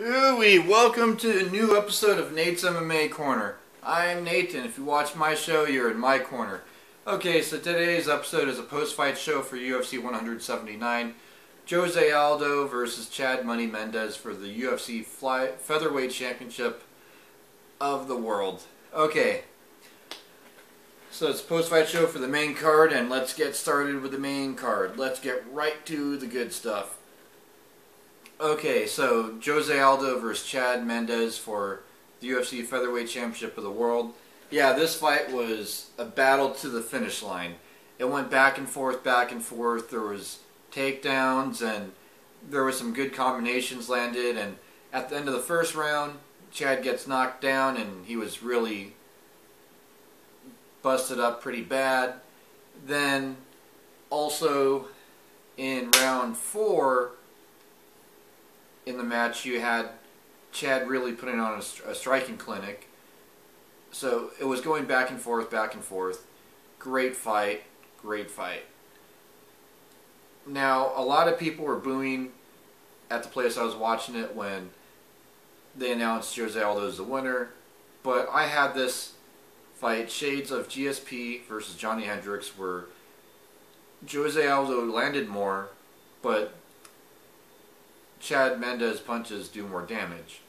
Ooh-wee, welcome to a new episode of Nate's MMA Corner. I'm Nate, and if you watch my show, you're in my corner. Okay, so today's episode is a post-fight show for UFC 179. Jose Aldo versus Chad Money Mendes for the UFC Featherweight Championship of the world. Okay, so it's a post-fight show for the main card, and let's get started with the main card. Let's get right to the good stuff. Okay, so Jose Aldo versus Chad Mendes for the UFC Featherweight Championship of the world. Yeah, this fight was a battle to the finish line. It went back and forth, back and forth. There was takedowns, and there was some good combinations landed. And at the end of the first round, Chad gets knocked down, and he was really busted up pretty bad. Then, also in round 4, in the match, you had Chad really putting on a striking clinic. So it was going back and forth, back and forth. Great fight, great fight. Now, a lot of people were booing at the place I was watching it when they announced Jose Aldo as the winner. But I had this fight, shades of GSP versus Johnny Hendricks, where Jose Aldo landed more, but Chad Mendes punches do more damage.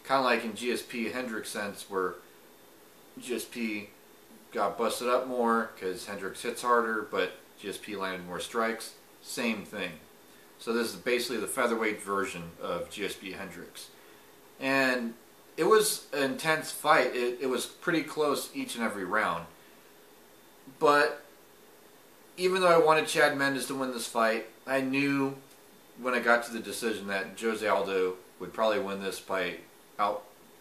Kind of like in GSP Hendricks sense, where GSP got busted up more because Hendricks hits harder, but GSP landed more strikes. Same thing. So this is basically the featherweight version of GSP Hendricks. And it was an intense fight. It was pretty close each and every round. But even though I wanted Chad Mendes to win this fight, I knew when I got to the decision that Jose Aldo would probably win this fight.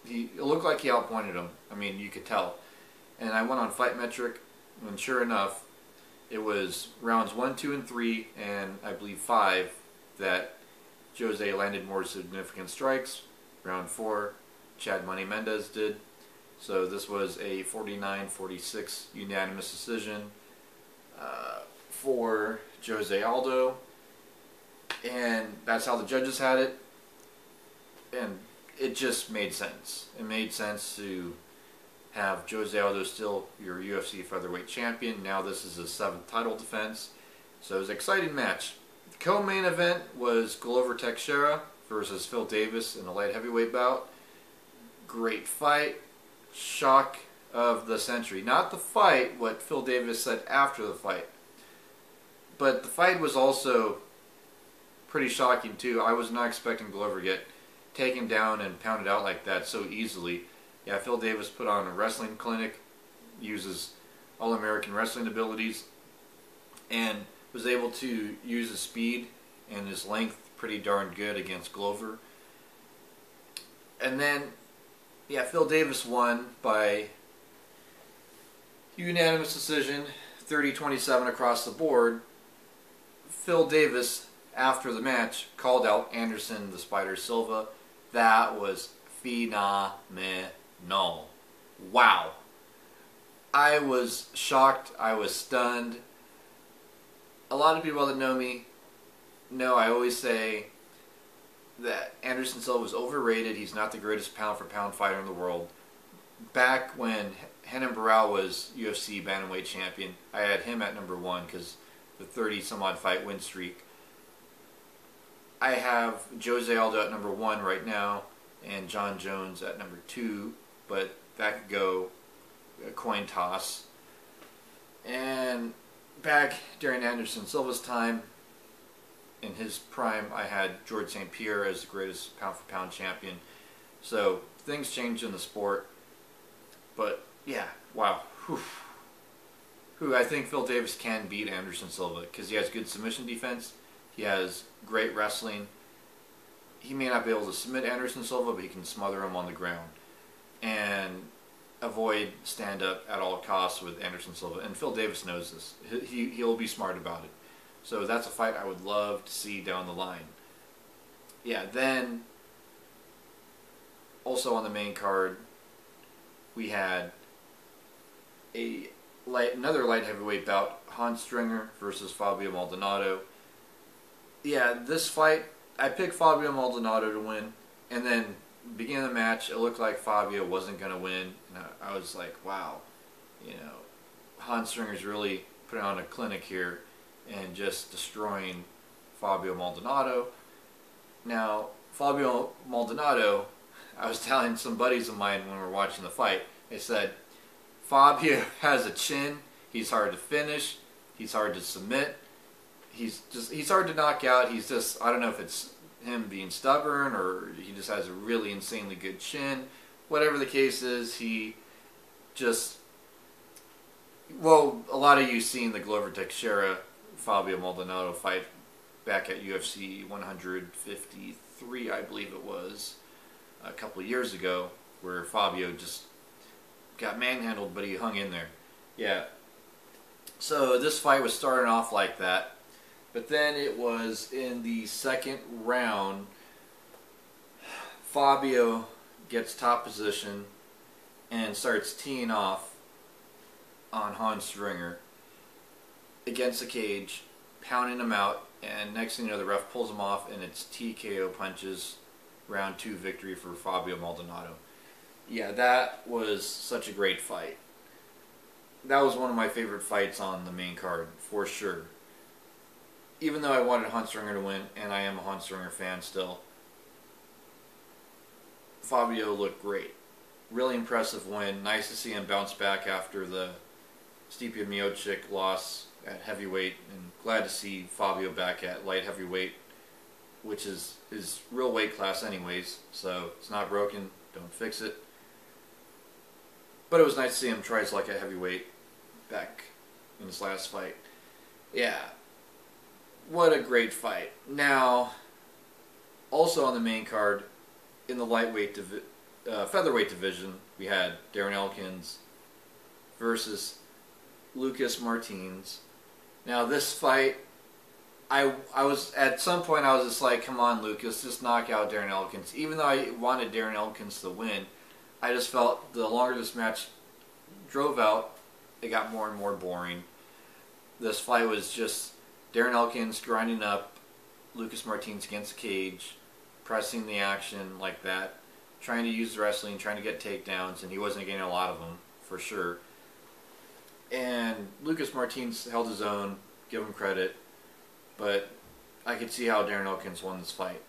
It looked like he outpointed him. I mean, you could tell. And I went on Fight Metric, and sure enough, it was rounds 1, 2, and 3, and I believe 5 that Jose landed more significant strikes. Round 4, Chad Money Mendes did. So this was a 49-46 unanimous decision for Jose Aldo. And that's how the judges had it. And it just made sense. It made sense to have Jose Aldo still your UFC featherweight champion. Now this is his 7th title defense. So it was an exciting match. The co-main event was Glover Teixeira versus Phil Davis in a light heavyweight bout. Great fight. Shock of the century. Not the fight, what Phil Davis said after the fight. But the fight was also pretty shocking too. I was not expecting Glover to get taken down and pounded out like that so easily. Yeah, Phil Davis put on a wrestling clinic, uses all-American wrestling abilities, and was able to use his speed and his length pretty darn good against Glover. And then, yeah, Phil Davis won by unanimous decision, 30-27 across the board. Phil Davis, after the match, called out Anderson the Spider Silva. That was phenomenal. Wow. I was shocked. I was stunned. A lot of people that know me know I always say that Anderson Silva is overrated. He's not the greatest pound-for-pound fighter in the world. Back when Renan Barão was UFC bantamweight champion, I had him at number 1 because the 30-some-odd fight win streak. I have Jose Aldo at number 1 right now, and John Jones at number 2, but that could go a coin toss. And back during Anderson Silva's time, in his prime, I had George St. Pierre as the greatest pound-for-pound champion. So things changed in the sport, but yeah, wow. I think Phil Davis can beat Anderson Silva because he has good submission defense. He has great wrestling. He may not be able to submit Anderson Silva, but he can smother him on the ground and avoid stand-up at all costs with Anderson Silva. And Phil Davis knows this. He'll be smart about it. So that's a fight I would love to see down the line. Yeah, then also on the main card, we had another light heavyweight bout, Hans Stringer versus Fabio Maldonado. Yeah, this fight, I picked Fabio Maldonado to win. And then beginning of the match, it looked like Fabio wasn't going to win. And I was like, wow, you know, Hans Stringer's really putting on a clinic here and just destroying Fabio Maldonado. Now, Fabio Maldonado, I was telling some buddies of mine when we were watching the fight, they said, Fabio has a chin, he's hard to finish, he's hard to submit, he's hard to knock out, he's just, I don't know if it's him being stubborn or he just has a really insanely good chin. Whatever the case is, he just, well, a lot of you seen the Glover Teixeira Fabio Maldonado fight back at UFC 153, I believe it was, a couple of years ago, where Fabio just got manhandled, but he hung in there. Yeah. So this fight was starting off like that, but then it was in the second round, Fabio gets top position and starts teeing off on Hans Stringer against the cage, pounding him out, and next thing you know, the ref pulls him off, and it's TKO punches, round 2 victory for Fabio Maldonado. Yeah, that was such a great fight. That was one of my favorite fights on the main card, for sure. Even though I wanted Hans Stringer to win, and I am a Hans Stringer fan still, Fabio looked great. Really impressive win. Nice to see him bounce back after the Stipe Miocic loss at heavyweight, and glad to see Fabio back at light heavyweight, which is his real weight class anyways, so it's not broken, don't fix it. But it was nice to see him try his luck at heavyweight back in his last fight. Yeah, what a great fight. Now, also on the main card, in the featherweight division, we had Darren Elkins versus Lucas Martins. Now this fight, I was, at some point I was just like, come on Lucas, just knock out Darren Elkins. Even though I wanted Darren Elkins to win, I just felt the longer this match drove out, it got more and more boring. This fight was just Darren Elkins grinding up Lucas Martins against the cage, pressing the action like that, trying to use wrestling, trying to get takedowns, and he wasn't getting a lot of them, for sure. And Lucas Martins held his own, give him credit, but I could see how Darren Elkins won this fight.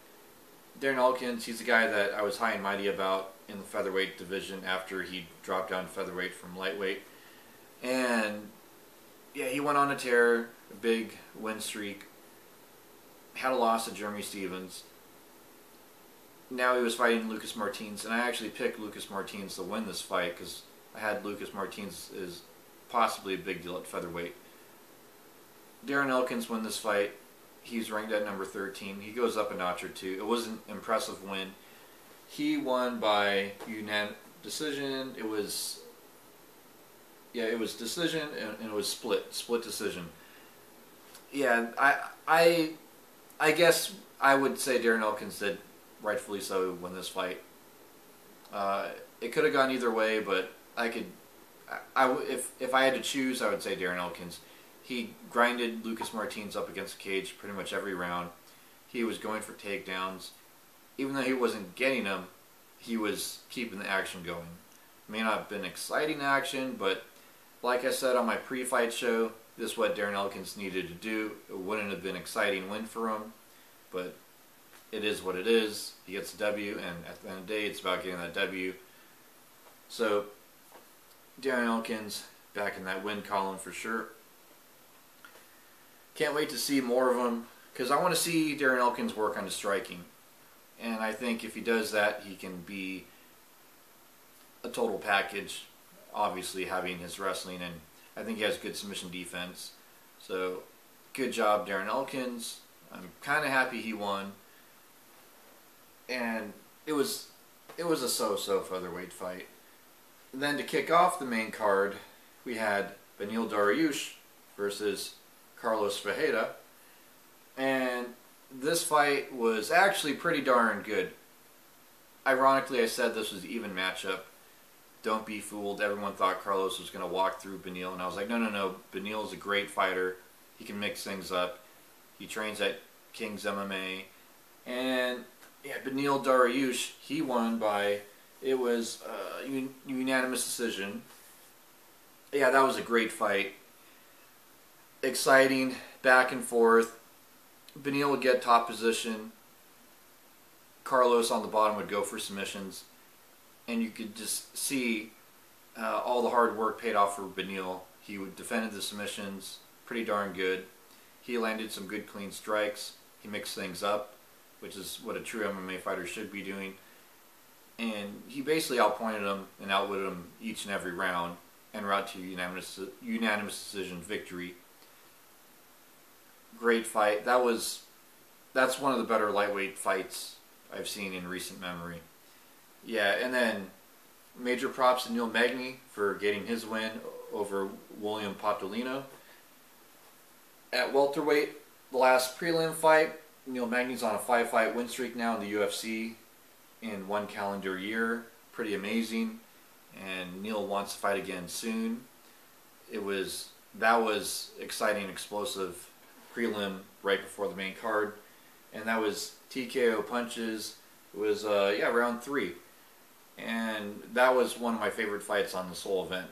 Darren Elkins, he's a guy that I was high and mighty about in the featherweight division after he dropped down to featherweight from lightweight. And yeah, he went on a tear, a big win streak, had a loss to Jeremy Stevens. Now he was fighting Lucas Martins, and I actually picked Lucas Martins to win this fight because I had Lucas Martins as possibly a big deal at featherweight. Darren Elkins won this fight. He's ranked at number 13. He goes up a notch or two. It was an impressive win. He won by unanimous decision. It was decision, and it was split decision. Yeah, I guess I would say Darren Elkins did rightfully so win this fight. It could have gone either way, but if I had to choose, I would say Darren Elkins. He grinded Lucas Martins up against the cage pretty much every round. He was going for takedowns. Even though he wasn't getting them, he was keeping the action going. It may not have been exciting action, but like I said on my pre-fight show, this is what Darren Elkins needed to do. It wouldn't have been an exciting win for him, but it is what it is. He gets a W, and at the end of the day, it's about getting that W. So, Darren Elkins back in that win column for sure. Can't wait to see more of him, because I want to see Darren Elkins work on his striking. And I think if he does that, he can be a total package, obviously having his wrestling, and I think he has good submission defense. So, good job, Darren Elkins. I'm kind of happy he won. And it was a so-so featherweight fight. And then to kick off the main card, we had Beneil Dariush versus Carlos Ferreira. And this fight was actually pretty darn good. Ironically, I said this was an even matchup. Don't be fooled. Everyone thought Carlos was going to walk through Beneil, and I was like, no. Beneil is a great fighter. He can mix things up. He trains at King's MMA. And Yeah, Beneil Dariush, he won by, it was unanimous decision. Yeah, that was a great fight. Exciting, back and forth. Beneil would get top position. Carlos on the bottom would go for submissions. And you could just see all the hard work paid off for Beneil. He would defended the submissions pretty darn good. He landed some good clean strikes. He mixed things up, which is what a true MMA fighter should be doing. And he basically outpointed him and outwitted him each and every round and route to unanimous decision victory. Great fight. That's one of the better lightweight fights I've seen in recent memory. Yeah, and then major props to Neil Magny for getting his win over William Patolino. At welterweight, the last prelim fight, Neil Magny's on a 5-fight win streak now in the UFC in 1 calendar year. Pretty amazing. And Neil wants to fight again soon. That was exciting, explosive prelim right before the main card. And that was TKO punches. It was round 3. And that was one of my favorite fights on this whole event.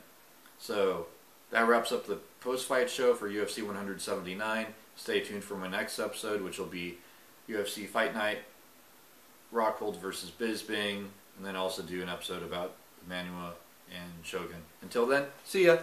So that wraps up the post-fight show for UFC 179. Stay tuned for my next episode, which will be UFC Fight Night, Rockhold versus Bisping, and then also do an episode about Manuwa and Shogun. Until then, see ya!